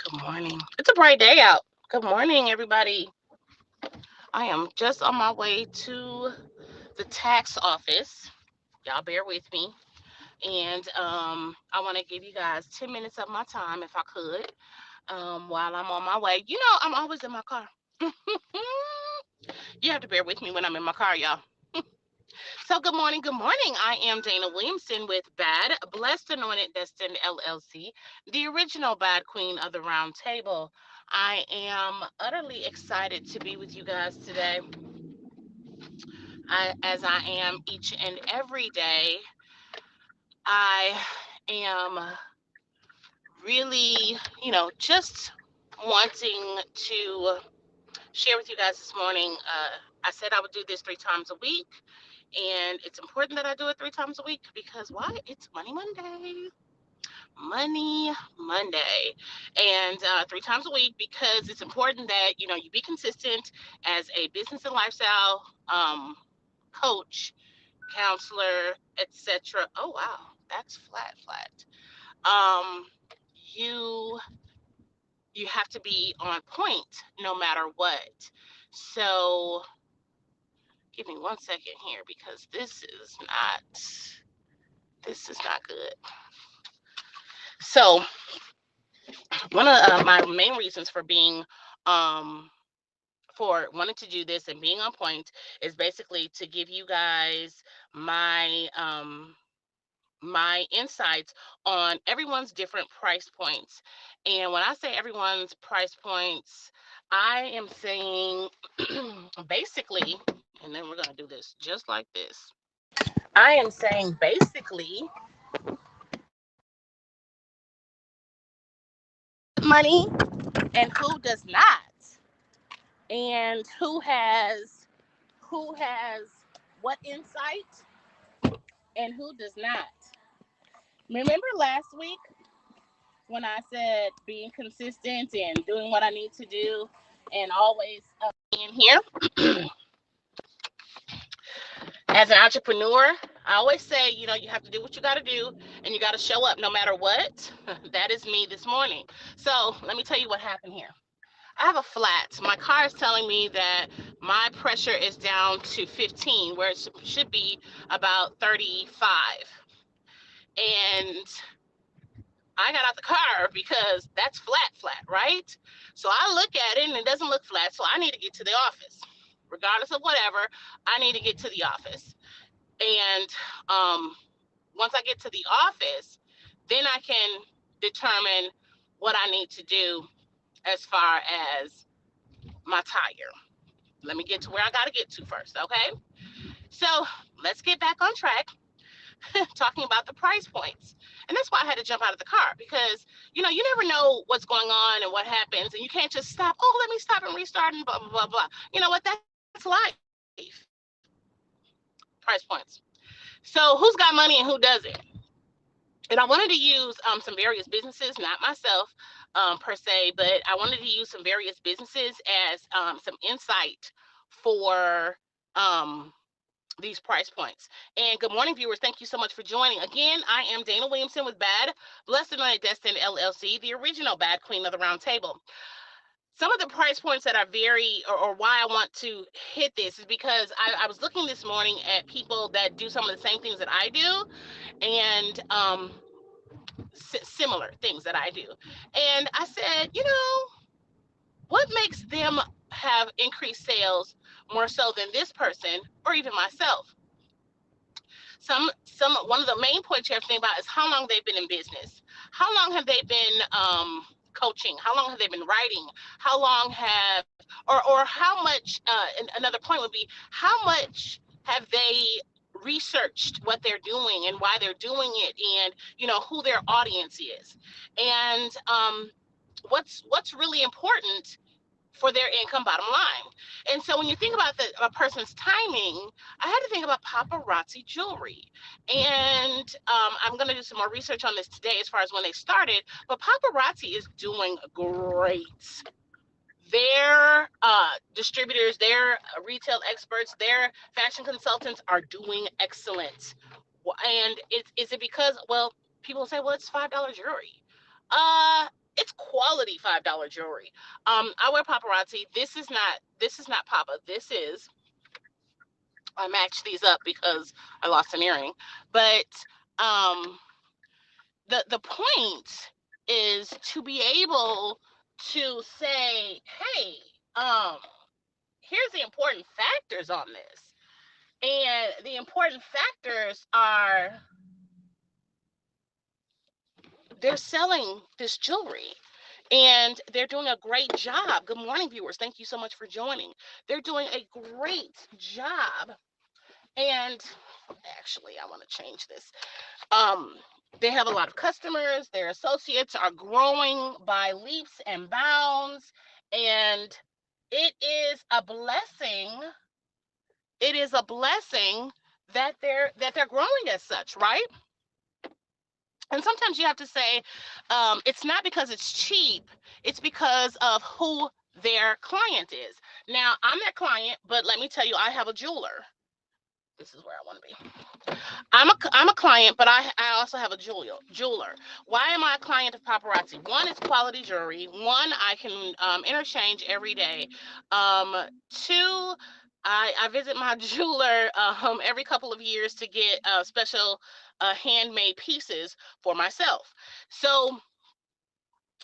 Good morning. It's a bright day out. Good morning, everybody. I am just on my way to the tax office. Y'all bear with me. And I want to give you guys 10 minutes of my time, if I could, while I'm on my way. I'm always in my car. You have to bear with me when I'm in my car, y'all. So, good morning. Good morning. I am Dana Williamson with B.A.D, Blessed Anointed Destined LLC, the original B.A.D Queen of the Round Table. I am utterly excited to be with you guys today, as I am each and every day. I am really, just wanting to share with you guys this morning. I said I would do this 3 times a week, and it's important that I do it 3 times a week because why? It's Money Monday. Money Monday, and 3 times a week because it's important that you be consistent as a business and lifestyle coach, counselor, etc. Oh wow, that's flat. Um, you you have to be on point no matter what. So give me 1 second here because this is not good. So one of my main reasons for being for wanting to do this and being on point is basically to give you guys my insights on everyone's different price points. And when I say everyone's price points, I am saying basically, and then we're going to do this just like this. I am saying basically money and who does not, and who has what insight and who does not. Remember last week when I said being consistent and doing what I need to do and always being here as an entrepreneur? I always say, you have to do what you got to do and you got to show up no matter what. That is me this morning. So let me tell you what happened here. I have a flat. My car is telling me that my pressure is down to 15, where it should be about 35. And I got out the car because that's flat, right? So I look at it and it doesn't look flat. So I need to get to the office. Regardless of whatever, I need to get to the office. And once I get to the office, then I can determine what I need to do as far as my tire. Let me get to where I got to get to first, okay? So let's get back on track talking about the price points. And that's why I had to jump out of the car because, you never know what's going on and what happens. And you can't just stop. Oh, let me stop and restart and blah, blah, blah, blah. You know what? That's life. Price points. So who's got money and who doesn't? And I wanted to use some various businesses, not myself per se, but I wanted to use some various businesses as some insight for these price points. And good morning, viewers. Thank you so much for joining. Again, I am Dana Williamson with B.A.D, Blessed Anointed Destined LLC, the original B.A.D Queen of the Round Table. Some of the price points that are or why I want to hit this is because I was looking this morning at people that do some of the same things that I do, and similar things that I do. And I said, what makes them have increased sales more so than this person or even myself? One of the main points you have to think about is how long they've been in business. How long have they been coaching? How long have they been writing? How long have or how much? Another point would be how much have they researched what they're doing and why they're doing it, and who their audience is, and what's really important for their income bottom line. And so when you think about a person's timing, I had to think about paparazzi jewelry. And I'm going to do some more research on this today as far as when they started. But paparazzi is doing great. Their distributors, their retail experts, their fashion consultants are doing excellent. And is it because, well, people say, well, it's $5 jewelry. It's quality $5 jewelry. I wear paparazzi. This is not Papa. This is, I matched these up because I lost an earring. But um the point is to be able to say, hey, um here's the important factors on this. And the important factors are, they're selling this jewelry and they're doing a great job. Good morning, viewers. Thank you so much for joining. They're doing a great job. And actually, I want to change this. Um, they have a lot of customers. Their associates are growing by leaps and bounds. And it is a blessing. It is a blessing that they're growing as such, right? And sometimes you have to say, it's not because it's cheap, it's because of who their client is. Now, I'm their client, but let me tell you, I have a jeweler. This is where I want to be. I'm a client, but I also have a jeweler. Why am I a client of paparazzi? One, it's quality jewelry. One, I can interchange every day. Two, I visit my jeweler every couple of years to get special handmade pieces for myself. So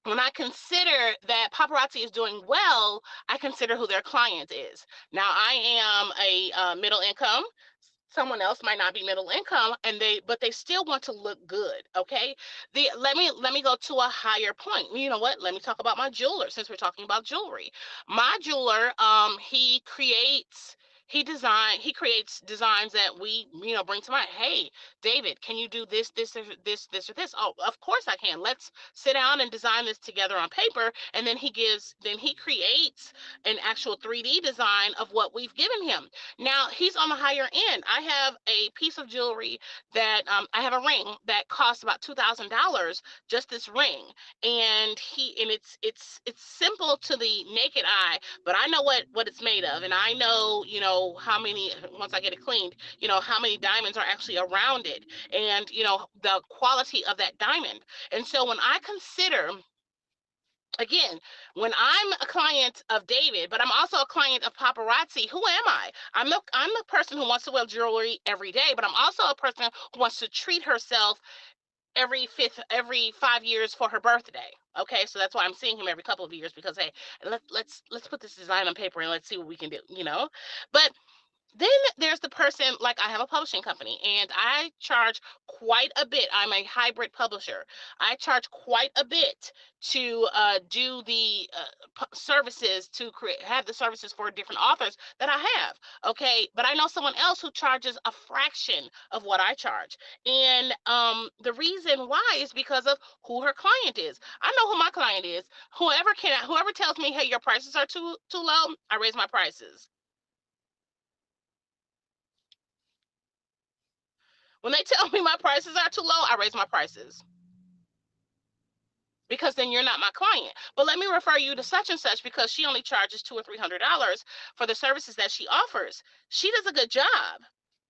when I consider that paparazzi is doing well, I consider who their client is. Now, I am a middle income. Someone else might not be middle income, and they still want to look good. Okay, let me go to a higher point. You know what, let me talk about my jeweler, since we're talking about jewelry. My jeweler, he creates designs that we, bring to mind. Hey, David, can you do this or this? Oh, of course I can. Let's sit down and design this together on paper. And then he creates an actual 3D design of what we've given him. Now, he's on the higher end. I have a piece of jewelry that I have a ring that costs about $2,000, just this ring. And it's simple to the naked eye, but I know what it's made of, and I know, how many, once I get it cleaned, how many diamonds are actually around it, and the quality of that diamond. And so when I consider, again, when I'm a client of David, but I'm also a client of paparazzi, who am I? I'm the person who wants to wear jewelry every day, but I'm also a person who wants to treat herself every 5 years for her birthday. Okay, so that's why I'm seeing him every couple of years, because hey, let's put this design on paper and let's see what we can do. But then there's the person, like, I have a publishing company and I charge quite a bit. I'm a hybrid publisher. I charge quite a bit to do the services, to have the services for different authors that I have. Okay, but I know someone else who charges a fraction of what I charge. And the reason why is because of who her client is. I know who my client is. Whoever tells me, hey, your prices are too low, I raise my prices. When they tell me my prices are too low, I raise my prices, because then you're not my client. But let me refer you to such and such, because she only charges $200 or $300 for the services that she offers. She does a good job,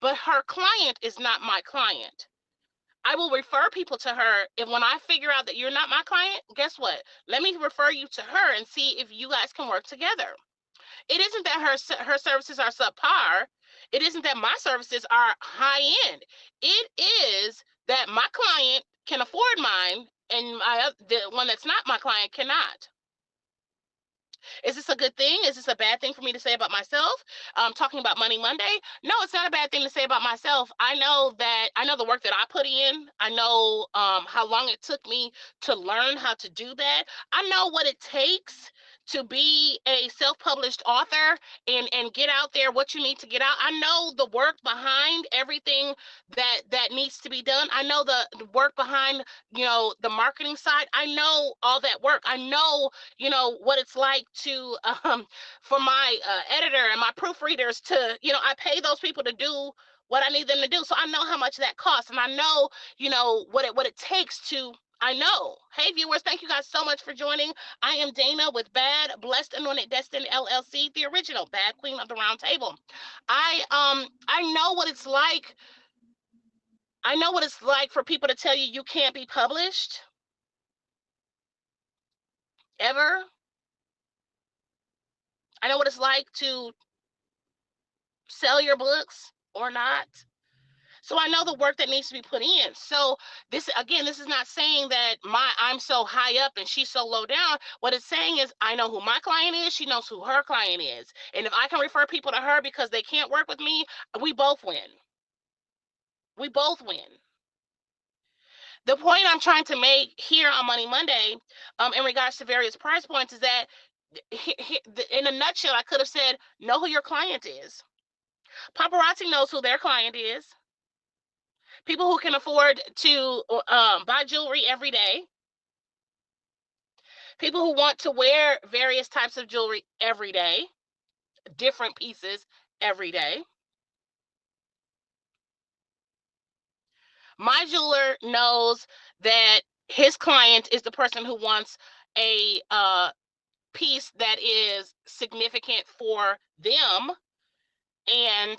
but her client is not my client. I will refer people to her, if when I figure out that you're not my client, guess what? Let me refer you to her and see if you guys can work together. It isn't that her services are subpar. It isn't that my services are high end. It is that my client can afford mine, and the one that's not my client cannot. Is this a good thing? Is this a bad thing for me to say about myself? Talking about Money Monday? No, it's not a bad thing to say about myself. I know the work that I put in. I know how long it took me to learn how to do that. I know what it takes to be a self-published author and get out there what you need to get out. I know the work behind everything that needs to be done. I know the work behind, the marketing side. I know all that work. I know, what it's like to for my editor and my proofreaders to, I pay those people to do what I need them to do. So I know how much that costs, and I know, what it takes to. I know. Hey, viewers, thank you guys so much for joining. I am Dana with B.A.D, Blessed Anointed Destined LLC, the original B.A.D Queen of the Round Table. I know what it's like. I know what it's like for people to tell you you can't be published. ever. I know what it's like to sell your books or not. So I know the work that needs to be put in. So this again, this is not saying that I'm so high up and she's so low down. What it's saying is I know who my client is, she knows who her client is. And if I can refer people to her because they can't work with me, we both win. We both win. The point I'm trying to make here on Money Monday, in regards to various price points, is that in a nutshell, I could have said, know who your client is. Paparazzi knows who their client is. People who can afford to buy jewelry every day. People who want to wear various types of jewelry every day, different pieces every day. My jeweler knows that his client is the person who wants a piece that is significant for them and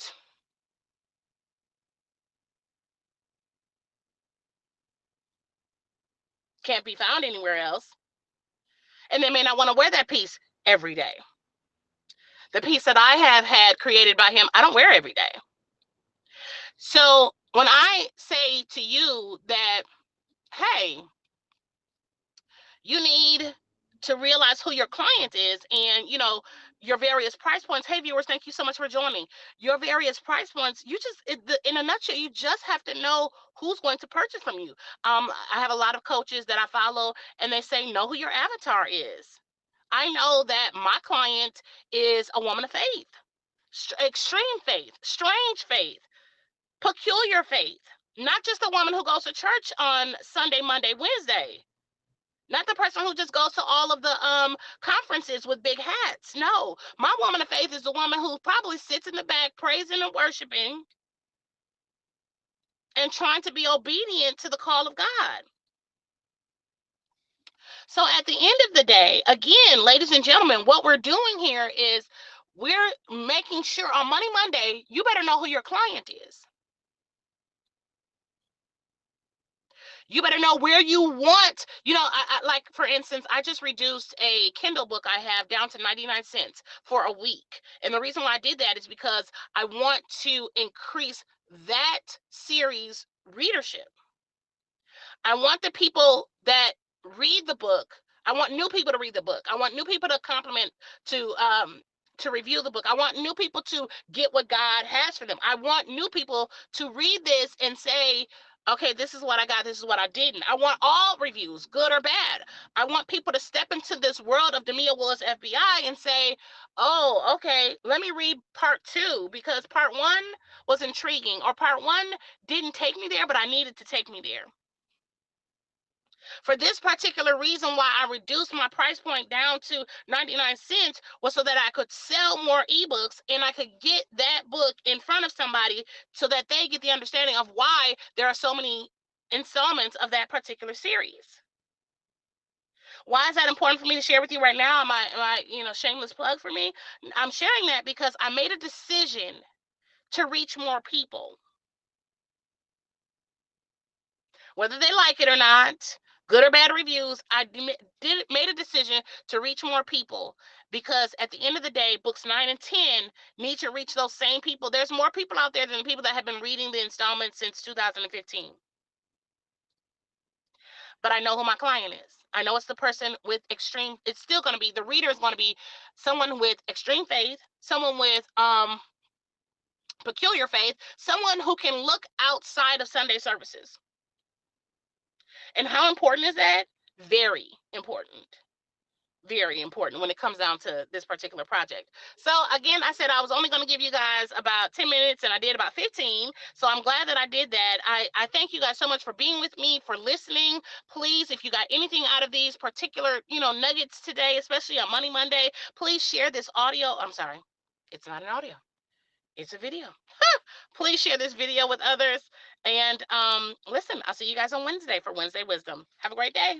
can't be found anywhere else. And they may not want to wear that piece every day. The piece that I have had created by him, I don't wear every day. So when I say to you that, hey, you need to realize who your client is and your various price points. Hey viewers, thank you so much for joining. Your various price points, you just in a nutshell, you just have to know who's going to purchase from you. I have a lot of coaches that I follow and they say know who your avatar is. I know that my client is a woman of faith, extreme faith, strange faith, peculiar faith, not just a woman who goes to church on Sunday, Monday, Wednesday. Not the person who just goes to all of the conferences with big hats. No, my woman of faith is the woman who probably sits in the back praising and worshiping and trying to be obedient to the call of God. So at the end of the day, again, ladies and gentlemen, what we're doing here is we're making sure on Money Monday, you better know who your client is. You better know where you want, I like, for instance, I just reduced a Kindle book I have down to 99 cents for a week. And the reason why I did that is because I want to increase that series readership. I want the people that read the book. I want new people to read the book. I want new people to compliment, to review the book. I want new people to get what God has for them. I want new people to read this and say, okay, this is what I got, this is what I didn't. I want all reviews, good or bad. I want people to step into this world of Demia Willis FBI and say, oh, okay, let me read part 2 because part 1 was intriguing, or part 1 didn't take me there, but I needed to take me there. For this particular reason, why I reduced my price point down to 99 cents was so that I could sell more ebooks and I could get that book in front of somebody so that they get the understanding of why there are so many installments of that particular series. Why is that important for me to share with you right now? My shameless plug for me? I'm sharing that because I made a decision to reach more people. Whether they like it or not, good or bad reviews, I made a decision to reach more people because at the end of the day, books 9 and 10 need to reach those same people. There's more people out there than the people that have been reading the installments since 2015. But I know who my client is. I know it's the person with extreme, it's still going to be, the reader is going to be someone with extreme faith, someone with peculiar faith, someone who can look outside of Sunday services. And how important is that? Very important. Very important when it comes down to this particular project. So again, I said I was only going to give you guys about 10 minutes and I did about 15. So I'm glad that I did that. I thank you guys so much for being with me, for listening. Please, if you got anything out of these particular, nuggets today, especially on Money Monday, please share this audio. I'm sorry, it's not an audio. It's a video. Please share this video with others. And listen, I'll see you guys on Wednesday for Wednesday Wisdom. Have a great day.